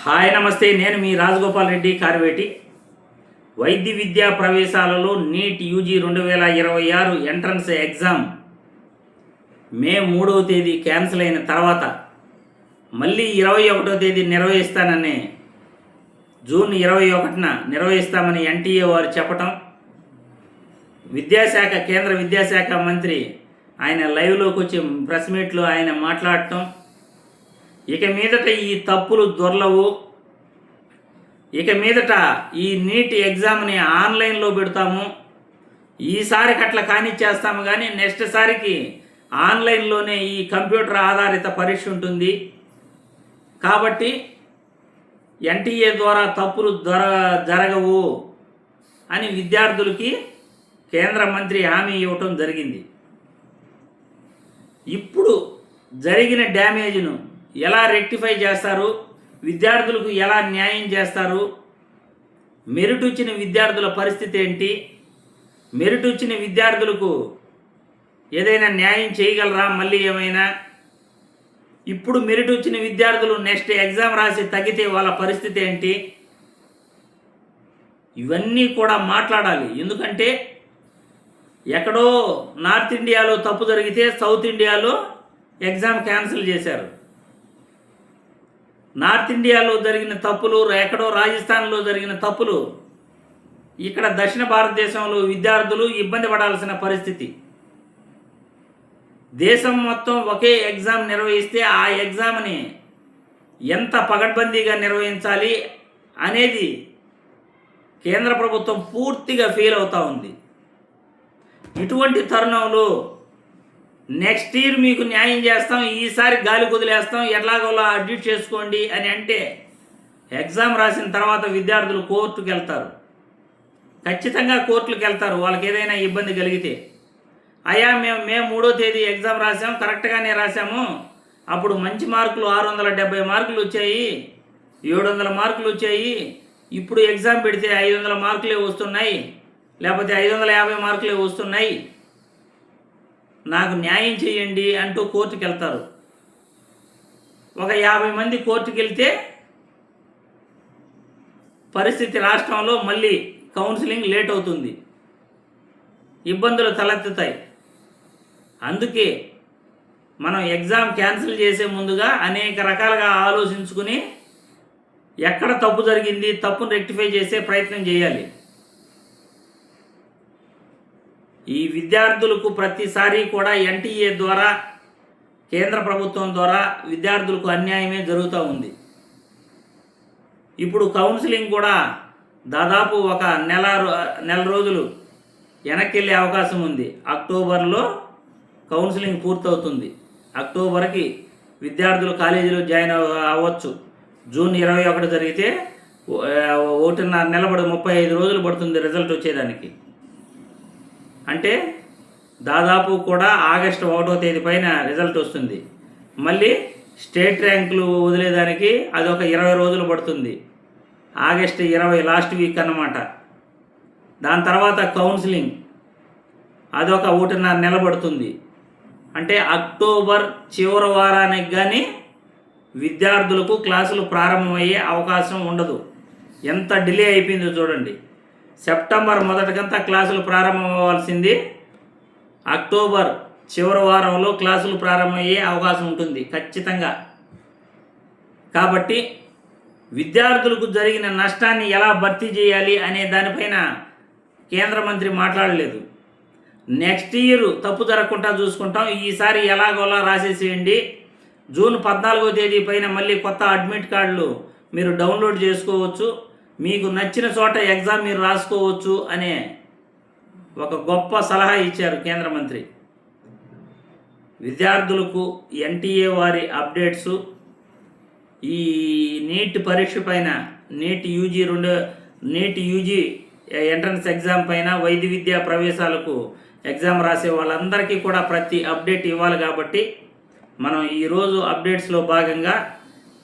Hi నమస్తే, నేను మీ రాజగోపాల్ రెడ్డి కార్వేటి. వైద్య విద్యా ప్రవేశాలలో నీట్ యూజీ 2026 ఎంట్రన్స్ ఎగ్జామ్ మే 3వ తేదీ క్యాన్సిల్ అయిన తర్వాత మళ్ళీ 21వ తేదీ నిర్వహిస్తానని, జూన్ 21న నిర్వహిస్తామని ఎన్టీఏ వారు చెప్పటం, కేంద్ర విద్యాశాఖ మంత్రి ఆయన లైవ్లోకి వచ్చి ప్రెస్ మీట్లో ఆయన మాట్లాడటం, ఇక మీదట ఈ తప్పులు దొరలవు, ఇక మీదట ఈ నీట్ ఎగ్జామ్ని ఆన్లైన్లో పెడతాము, ఈసారికి అట్లా కానిచ్చేస్తాము, కానీ నెక్స్ట్ సారికి ఆన్లైన్లోనే ఈ కంప్యూటర్ ఆధారిత పరీక్ష ఉంటుంది కాబట్టి ఎన్టీఏ ద్వారా తప్పులు జరగవు అని విద్యార్థులకి కేంద్ర మంత్రి హామీ ఇవ్వటం జరిగింది. ఇప్పుడు జరిగిన డ్యామేజ్ను ఎలా రెక్టిఫై చేస్తారు, విద్యార్థులకు ఎలా న్యాయం చేస్తారు, మెరిట్ వచ్చిన విద్యార్థుల పరిస్థితి ఏంటి, మెరిట్ వచ్చిన విద్యార్థులకు ఏదైనా న్యాయం చేయగలరా, మళ్ళీ ఏమైనా ఇప్పుడు మెరిట్ వచ్చిన విద్యార్థులు నెక్స్ట్ ఎగ్జామ్ రాసి తగ్గితే వాళ్ళ పరిస్థితి ఏంటి, ఇవన్నీ కూడా మాట్లాడాలి. ఎందుకంటే ఎక్కడో నార్త్ ఇండియాలో తప్పు జరిగితే సౌత్ ఇండియాలో ఎగ్జామ్ క్యాన్సిల్ చేశారు. నార్త్ ఇండియాలో జరిగిన తప్పులు, ఎక్కడో రాజస్థాన్లో జరిగిన తప్పులు ఇక్కడ దక్షిణ భారతదేశంలో విద్యార్థులు ఇబ్బంది పడాల్సిన పరిస్థితి. దేశం మొత్తం ఒకే ఎగ్జామ్ నిర్వహిస్తే ఆ ఎగ్జామ్ని ఎంత పకడ్బందీగా నిర్వహించాలి అనేది కేంద్ర ప్రభుత్వం పూర్తిగా ఫెయిల్ అవుతూ ఉంది. ఇటువంటి తరుణంలో నెక్స్ట్ ఇయర్ మీకు న్యాయం చేస్తాం, ఈసారి గాలి కుదిలేస్తాం, ఎట్లాగోలా అడ్జస్ట్ చేసుకోండి అని అంటే ఎగ్జామ్ రాసిన తర్వాత విద్యార్థులు కోర్టుకు వెళ్తారు, ఖచ్చితంగా కోర్టులకు వెళ్తారు. వాళ్ళకి ఏదైనా ఇబ్బంది కలిగితే, అయ్యా మేము 3వ తేదీ ఎగ్జామ్ రాసాము, కరెక్ట్గానే రాసాము, అప్పుడు మంచి మార్కులు 670 మార్కులు వచ్చాయి, 700 మార్కులు వచ్చాయి, ఇప్పుడు ఎగ్జామ్ పెడితే 500 మార్కులే వస్తున్నాయి, లేకపోతే 550 మార్కులే వస్తున్నాయి, నాకు న్యాయం చేయండి అంటూ కోర్టుకు వెళ్తారు. ఒక 50 మంది కోర్టుకు వెళ్తే పరిస్థితి రాష్ట్రంలో మళ్ళీ కౌన్సిలింగ్ లేట్ అవుతుంది, ఇబ్బందులు తలెత్తుతాయి. అందుకే మనం ఎగ్జామ్ క్యాన్సిల్ చేసే ముందుగా అనేక రకాలుగా ఆలోచించుకుని ఎక్కడ తప్పు జరిగింది, తప్పును రెక్టిఫై చేసే ప్రయత్నం చేయాలి. ఈ విద్యార్థులకు ప్రతిసారి కూడా ఎన్టీఏ ద్వారా, కేంద్ర ప్రభుత్వం ద్వారా విద్యార్థులకు అన్యాయమే జరుగుతూ ఉంది. ఇప్పుడు కౌన్సిలింగ్ కూడా దాదాపు ఒక నెల రోజులు వెనక్కి వెళ్ళే అవకాశం ఉంది. అక్టోబర్లో కౌన్సిలింగ్ పూర్తవుతుంది. అక్టోబర్కి విద్యార్థులు కాలేజీలో జాయిన్ అవ్వచ్చు. జూన్ 21 జరిగితే 1.5 నెల 35 రోజులు పడుతుంది రిజల్ట్ వచ్చేదానికి. అంటే దాదాపు కూడా ఆగస్టు 1వ తేదీ పైన రిజల్ట్ వస్తుంది. మళ్ళీ స్టేట్ ర్యాంకులు వదిలేదానికి అదొక 20 రోజులు పడుతుంది. ఆగస్టు 20 లాస్ట్ వీక్ అన్నమాట. దాని తర్వాత కౌన్సిలింగ్ అదొక 1.5 నెల పడుతుంది. అంటే అక్టోబర్ చివరి వారానికి కానీ విద్యార్థులకు క్లాసులు ప్రారంభమయ్యే అవకాశం ఉండదు. ఎంత డిలే అయిపోయిందో చూడండి. సెప్టెంబర్ మొదటికంతా క్లాసులు ప్రారంభమవ్వాల్సింది అక్టోబర్ చివరి వారంలో క్లాసులు ప్రారంభమయ్యే అవకాశం ఉంటుంది ఖచ్చితంగా. కాబట్టి విద్యార్థులకు జరిగిన నష్టాన్ని ఎలా భర్తీ చేయాలి అనే దానిపైన కేంద్ర మంత్రి మాట్లాడలేదు. నెక్స్ట్ ఇయర్ తప్పు జరగకుండా చూసుకుంటాం, ఈసారి ఎలాగోలా రాసేసేయండి, జూన్ 14వ తేదీ పైన మళ్ళీ కొత్త అడ్మిట్ కార్డులు మీరు డౌన్లోడ్ చేసుకోవచ్చు, మీకు నచ్చిన చోట ఎగ్జామ్ మీరు రాసుకోవచ్చు అనే ఒక గొప్ప సలహా ఇచ్చారు కేంద్ర మంత్రి. విద్యార్థులకు ఎన్టీఏ వారి అప్డేట్సు, ఈ నీట్ పరీక్ష పైన, నీట్ యూజీ ఎంట్రన్స్ ఎగ్జామ్ పైన, వైద్య విద్యా ప్రవేశాలకు ఎగ్జామ్ రాసే వాళ్ళందరికీ కూడా ప్రతి అప్డేట్ ఇవ్వాలి. కాబట్టి మనం ఈరోజు అప్డేట్స్లో భాగంగా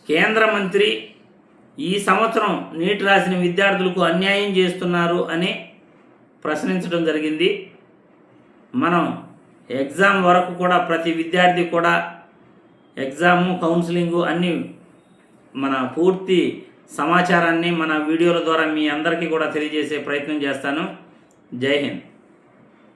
కేంద్ర మంత్రి ఈ సంవత్సరం నీట్ రాసిన విద్యార్థులకు అన్యాయం చేస్తున్నారు అని ప్రశ్నించడం జరిగింది. మనం ఎగ్జామ్ వరకు కూడా ప్రతి విద్యార్థి కూడా ఎగ్జాము, కౌన్సిలింగు అన్నీ మన పూర్తి సమాచారాన్ని మన వీడియోల ద్వారా మీ అందరికీ కూడా తెలియజేసే ప్రయత్నం చేస్తాను. జై హింద్.